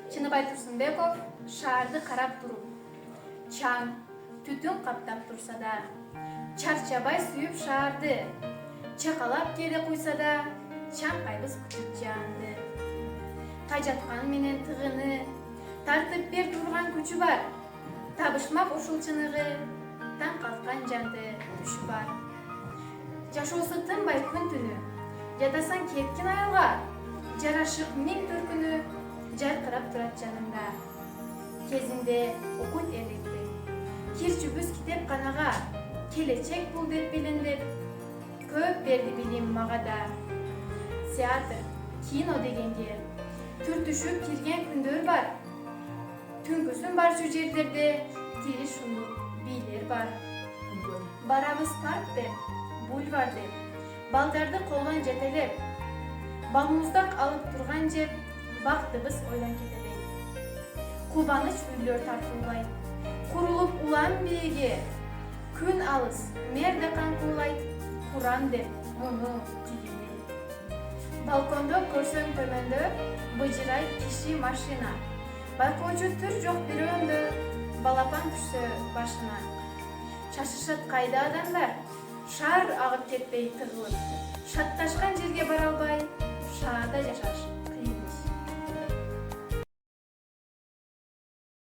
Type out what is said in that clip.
Чыныбай Турсунбеков шаарды карап туруп, чаң, түтүн каптап турса да, чарчабай сүйүп шаарды, чакалап келе куйса да, чаңкайбыз күтүп жанды. Тажаткан менен тыгыны, тартып бер турган күчү бар, табышмак ушул чыныгы, таң калкан жанды түшү бар. Жашоосу тынбай күн түнү, жадасаң кеткин айылга, жарашып миң төркүнү, жаркырап турат жанымда. Кезинде окут электи, кирчүбүз китепканага, келечек бул деп билиндип, көп берди билим мага да. Театр, кино дегенге түртүшүп кирген күндөр бар. Түнкүсүн барчу жерлерде тили шунук бийлер бар. Барабыз парк деп, бульвар деп, балдарды колдон жетелеп, балмуздак алып турган жеп, бактыбыз ойлон кетебей. Кубаныч үйлөр тартуулайт, курулуп улам бийиге, күн алыс, мерде канкуулайт, Куран деп, муну тигине. Балкондо көрсөң төмөндө, быжырайт киши машина, байкоочу түр жок бирөөндө, балапан түшсө башына. Шашышат кайда адамдар, шаар агып кетпей тыгылып, шатташкан жерге бара албай, шаарда жашаш.